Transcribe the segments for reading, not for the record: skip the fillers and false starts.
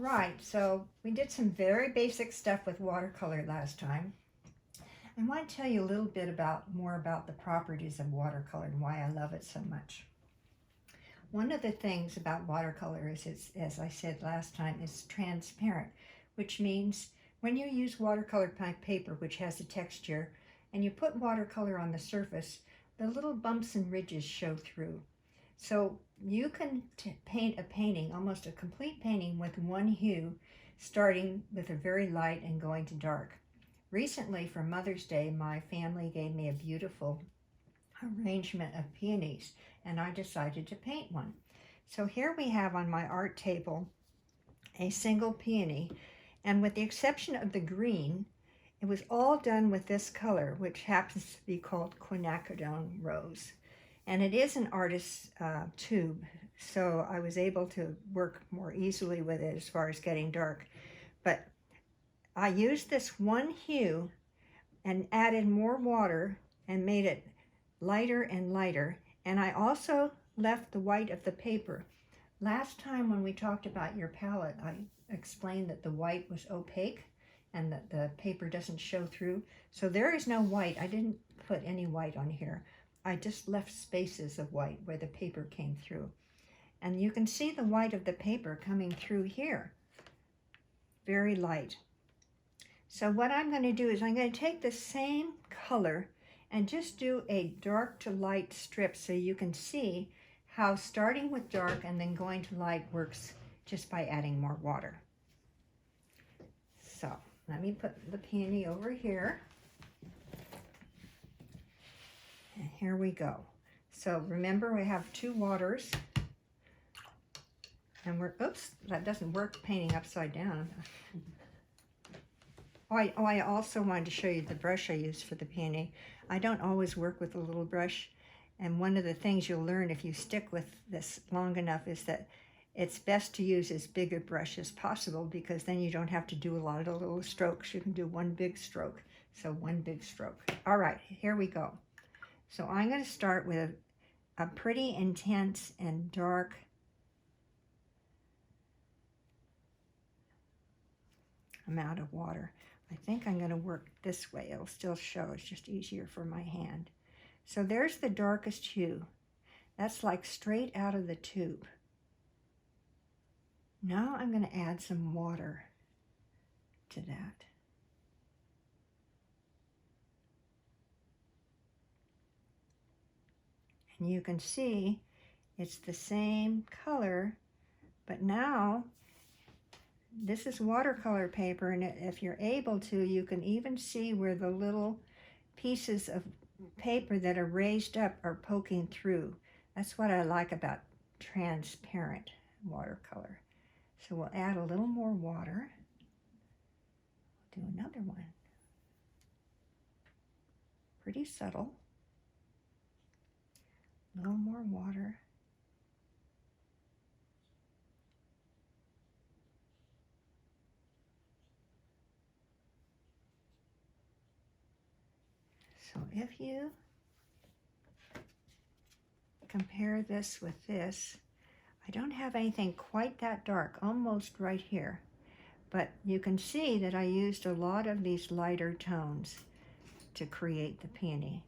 right, so we did some very basic stuff with watercolor last time. I want to tell you a little bit more about the properties of watercolor and why I love it so much. One of the things about watercolor is, it's, as I said last time, it's transparent, which means when you use watercolor paper, which has a texture, and you put watercolor on the surface, the little bumps and ridges show through. So you can paint a painting, almost a complete painting, with one hue, starting with a very light and going to dark. Recently, for Mother's Day, my family gave me a beautiful arrangement of peonies, and I decided to paint one. So here we have on my art table a single peony, and with the exception of the green, it was all done with this color, which happens to be called quinacridone rose. And it is an artist's tube, so I was able to work more easily with it as far as getting dark. But I used this one hue and added more water and made it lighter and lighter. And I also left the white of the paper. Last time when we talked about your palette, I explained that the white was opaque and that the paper doesn't show through. So there is no white. I didn't put any white on here. I just left spaces of white where the paper came through. And you can see the white of the paper coming through here. Very light. So what I'm going to do is I'm going to take the same color and just do a dark to light strip so you can see how starting with dark and then going to light works just by adding more water. So let me put the peony over here. And here we go. So remember, we have two waters. And we're, oops, that doesn't work painting upside down. I also wanted to show you the brush I used for the peony. I don't always work with a little brush. And one of the things you'll learn if you stick with this long enough is that it's best to use as big a brush as possible, because then you don't have to do a lot of little strokes. You can do one big stroke. So one big stroke. All right, here we go. So I'm going to start with a pretty intense and dark amount of water. I think I'm going to work this way. It'll still show. It's just easier for my hand. So there's the darkest hue. That's like straight out of the tube. Now I'm going to add some water to that. And you can see it's the same color, but now this is watercolor paper, and if you're able to, you can even see where the little pieces of paper that are raised up are poking through. That's what I like about transparent watercolor. So we'll add a little more water. Do another one. Pretty subtle. A little more water. So if you compare this with this, I don't have anything quite that dark, almost right here. But you can see that I used a lot of these lighter tones to create the peony.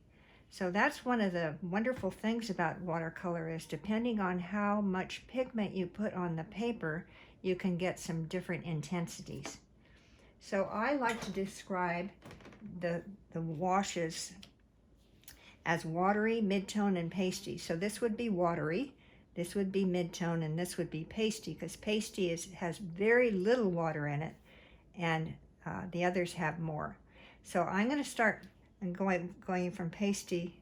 So that's one of the wonderful things about watercolor, is depending on how much pigment you put on the paper, you can get some different intensities. So I like to describe the washes as watery, mid-tone, and pasty. So this would be watery, this would be mid-tone, and this would be pasty, because pasty has very little water in it, and the others have more. So I'm going to start going from pasty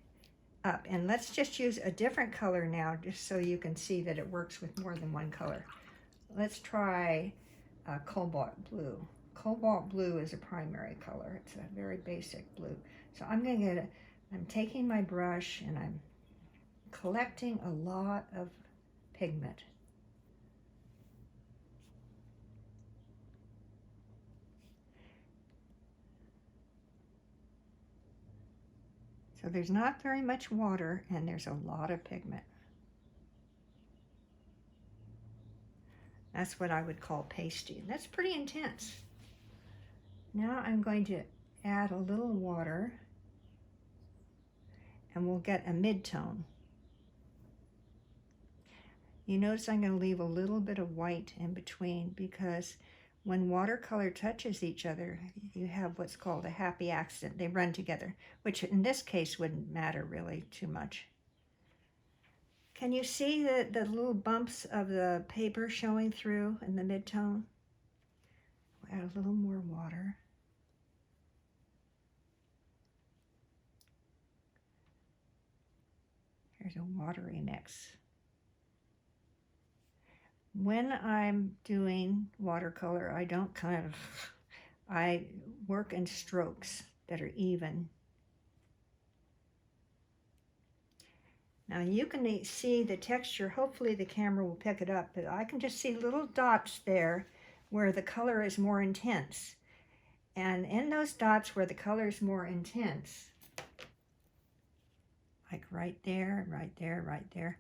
up, and let's just use a different color now, just so you can see that it works with more than one color. Let's try Cobalt Blue. Cobalt Blue is a primary color. It's a very basic blue. So I'm taking my brush and I'm collecting a lot of pigment. So there's not very much water and there's a lot of pigment. That's what I would call pasty. That's pretty intense. Now I'm going to add a little water and we'll get a mid-tone. You notice I'm going to leave a little bit of white in between because when watercolor touches each other, you have what's called a happy accident. They run together, which in this case wouldn't matter really too much. Can you see the little bumps of the paper showing through in the mid-tone? We'll add a little more water. Here's a watery mix. When I'm doing watercolor, I work in strokes that are even. Now you can see the texture, hopefully the camera will pick it up, but I can just see little dots there where the color is more intense. And in those dots where the color is more intense, like right there, right there, right there,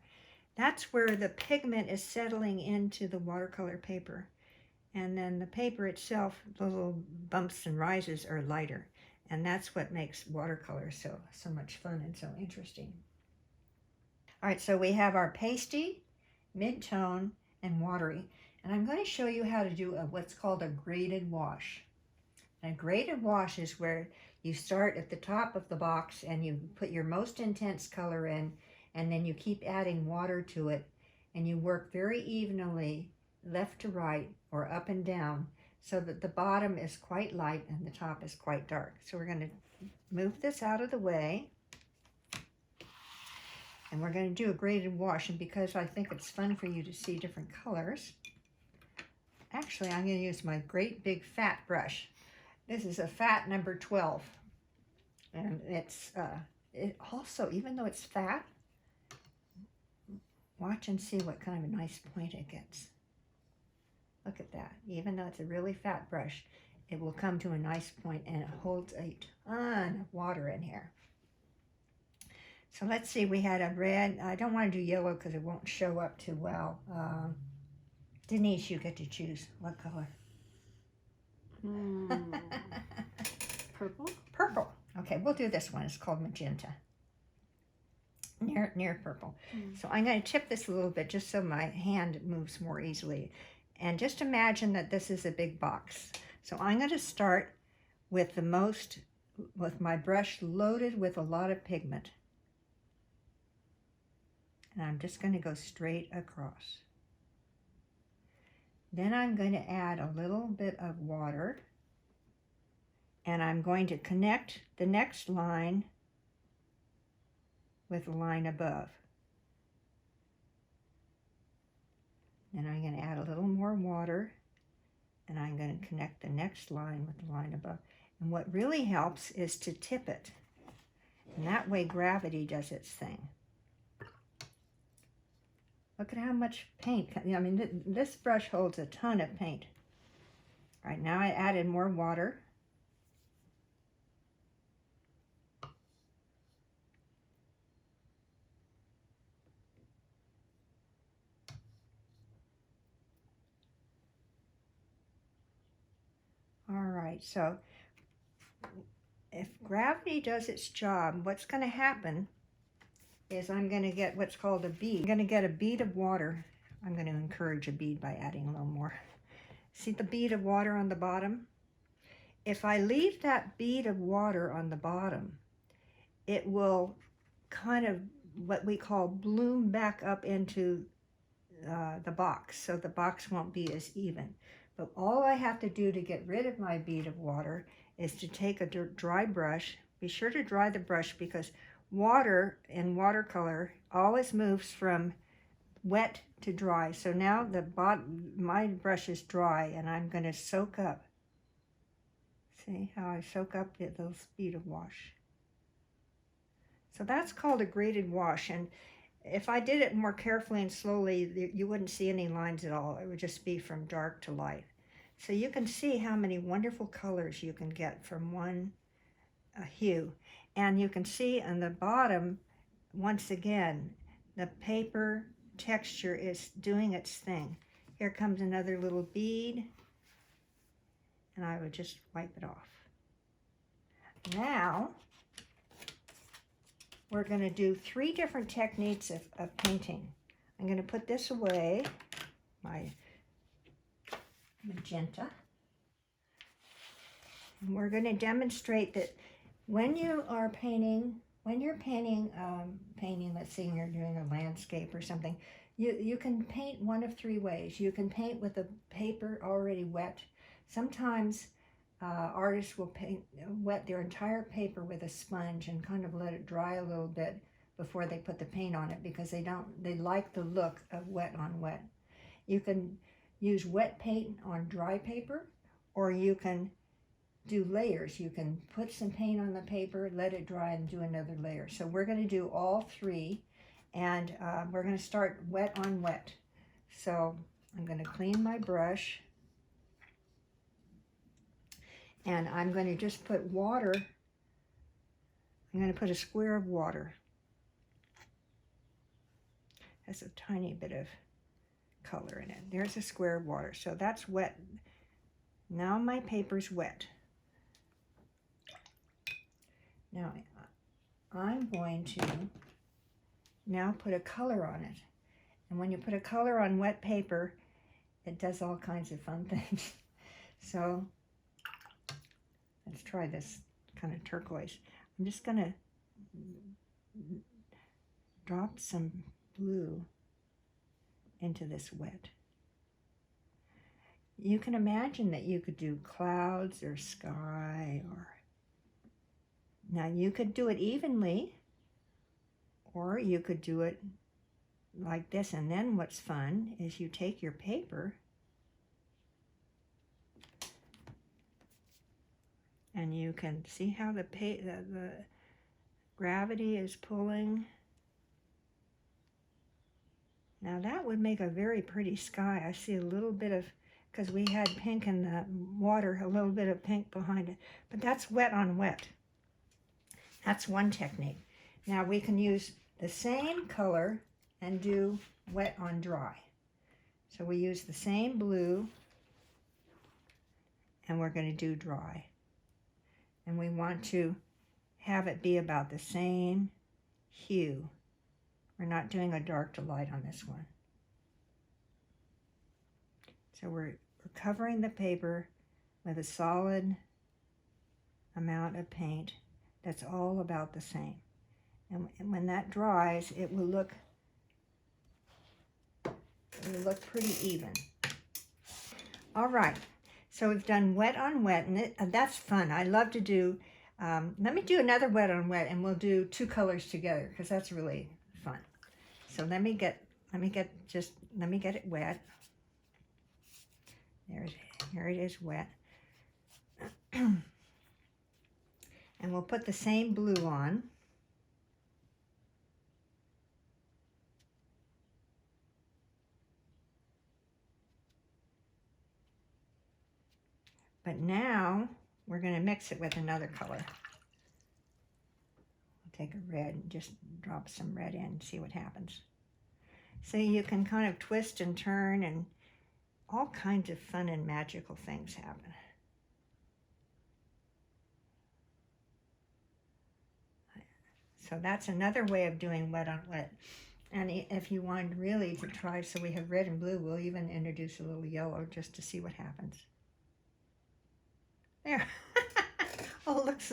that's where the pigment is settling into the watercolor paper. And then the paper itself, the little bumps and rises are lighter. And that's what makes watercolor so much fun and so interesting. All right, so we have our pasty, mid-tone, and watery. And I'm going to show you how to do what's called a graded wash. And a graded wash is where you start at the top of the box and you put your most intense color in, and then you keep adding water to it, and you work very evenly left to right or up and down so that the bottom is quite light and the top is quite dark. So we're going to move this out of the way. And we're going to do a graded wash, and because I think it's fun for you to see different colors, actually I'm going to use my great big fat brush. This is a fat number 12. And it also, even though it's fat, watch and see what kind of a nice point it gets. Look at that. Even though it's a really fat brush, it will come to a nice point and it holds a ton of water in here. So let's see, we had a red. I don't want to do yellow because it won't show up too well. Denise, you get to choose. What color? Purple? Purple. Okay, we'll do this one. It's called Magenta. Near purple. So I'm going to tip this a little bit just so my hand moves more easily. And just imagine that this is a big box. So I'm going to start with my brush loaded with a lot of pigment. And I'm just going to go straight across. Then I'm going to add a little bit of water. And I'm going to connect the next line with the line above. Then I'm going to add a little more water. And I'm going to connect the next line with the line above. And what really helps is to tip it. And that way gravity does its thing. Look at how much paint. I mean, this brush holds a ton of paint. All right, now I added more water. All right, so if gravity does its job, what's going to happen is I'm going to get what's called a bead. I'm going to get a bead of water. I'm going to encourage a bead by adding a little more. See the bead of water on the bottom? If I leave that bead of water on the bottom, it will kind of what we call bloom back up into the box, so the box won't be as even. But all I have to do to get rid of my bead of water is to take a dry brush. Be sure to dry the brush because water in watercolor always moves from wet to dry. So now my brush is dry and I'm going to soak up. See how I soak up those bead of wash. So that's called a graded wash. And if I did it more carefully and slowly, you wouldn't see any lines at all. It would just be from dark to light. So you can see how many wonderful colors you can get from one hue. And you can see on the bottom, once again, the paper texture is doing its thing. Here comes another little bead, and I would just wipe it off. Now, we're going to do 3 different techniques of painting. I'm going to put this away, my Magenta. And we're going to demonstrate that when you are painting, painting, let's say you're doing a landscape or something, you can paint one of 3 ways. You can paint with the paper already wet. Sometimes artists will wet their entire paper with a sponge and kind of let it dry a little bit before they put the paint on it, because they like the look of wet on wet. You can use wet paint on dry paper, or you can do layers. You can put some paint on the paper, let it dry, and do another layer. So we're going to do all 3, and we're going to start wet on wet. So I'm going to clean my brush, and I'm going to just put water. I'm going to put a square of water. Has a tiny bit of color in it. There's a square of water. So that's wet. Now my paper's wet. Now I'm going to now put a color on it. And when you put a color on wet paper, it does all kinds of fun things. So let's try this kind of turquoise. I'm just going to drop some blue into this wet. You can imagine that you could do clouds or sky, or now you could do it evenly, or you could do it like this. And then what's fun is you take your paper and you can see how the gravity is pulling. Now that would make a very pretty sky. I see a little bit of, because we had pink in the water, a little bit of pink behind it. But that's wet on wet. That's one technique. Now we can use the same color and do wet on dry. So we use the same blue, and we're going to do dry. And we want to have it be about the same hue. We're not doing a dark to light on this one. So we're covering the paper with a solid amount of paint that's all about the same. And when that dries, it will look pretty even. All right, so we've done wet on wet, and that's fun. I love to do, let me do another wet on wet, and we'll do 2 colors together, because that's really fun. So let me get it wet. Here it is wet. And we'll put the same blue on. But now we're going to mix it with another color. Take a red and just drop some red in and see what happens. So you can kind of twist and turn, and all kinds of fun and magical things happen. So that's another way of doing wet on wet. And if you want really to try, so we have red and blue, we'll even introduce a little yellow just to see what happens. There. Oh, looks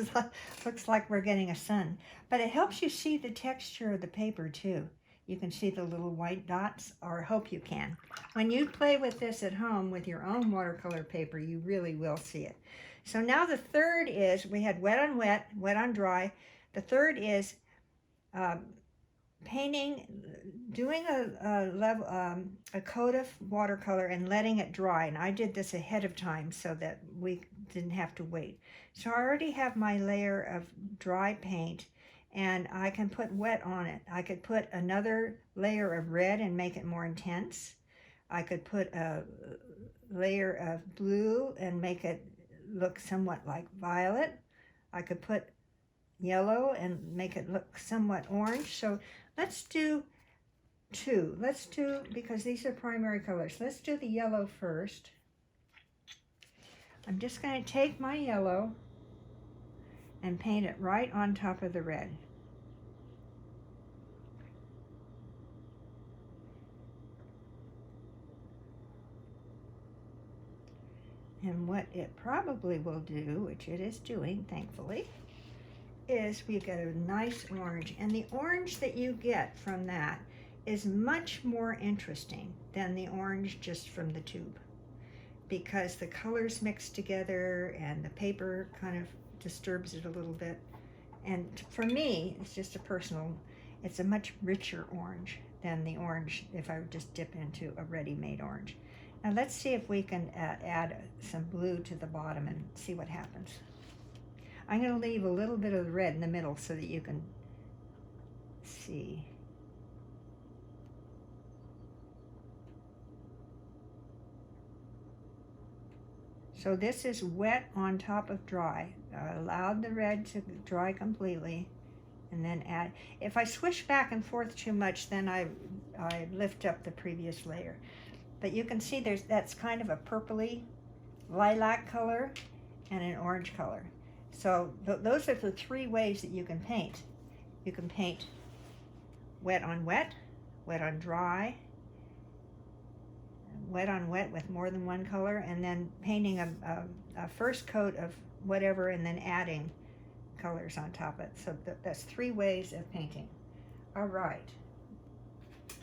like we're getting a sun. But it helps you see the texture of the paper too. You can see the little white dots, or hope you can. When you play with this at home with your own watercolor paper, you really will see it. So now the third is, we had wet on wet, wet on dry. The third is painting, doing a coat of watercolor and letting it dry. And I did this ahead of time so that we didn't have to wait. So I already have my layer of dry paint, and I can put wet on it. I could put another layer of red and make it more intense. I could put a layer of blue and make it look somewhat like violet. I could put yellow and make it look somewhat orange. So let's do two. Let's do, because these are primary colors, let's do the yellow first. I'm just going to take my yellow and paint it right on top of the red. And what it probably will do, which it is doing, thankfully, is we get a nice orange. And the orange that you get from that is much more interesting than the orange just from the tube, because the colors mix together and the paper kind of disturbs it a little bit. And for me, it's just a personal, it's a much richer orange than the orange if I would just dip into a ready-made orange. Now let's see if we can add some blue to the bottom and see what happens. I'm going to leave a little bit of the red in the middle so that you can see. So this is wet on top of dry. I allowed the red to dry completely and then add. If I swish back and forth too much, then I lift up the previous layer. But you can see that's kind of a purpley lilac color and an orange color. So those are the three ways that you can paint. You can paint wet on wet on dry, wet on wet with more than one color, and then painting a first coat of whatever and then adding colors on top of it. So that's three ways of painting. All right.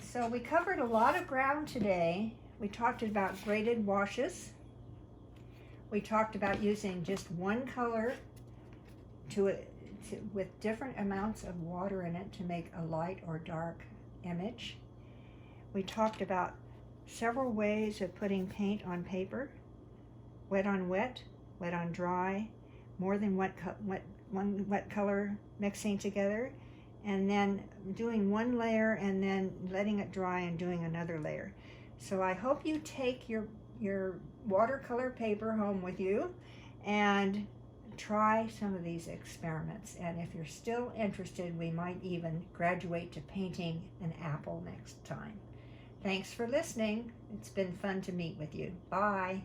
So we covered a lot of ground today. We talked about graded washes. We talked about using just one color with different amounts of water in it to make a light or dark image. We talked about several ways of putting paint on paper: wet on wet on dry, more than one wet color mixing together, and then doing one layer and then letting it dry and doing another layer. So I hope you take your watercolor paper home with you and try some of these experiments. And if you're still interested, we might even graduate to painting an apple next time. Thanks for listening. It's been fun to meet with you. Bye.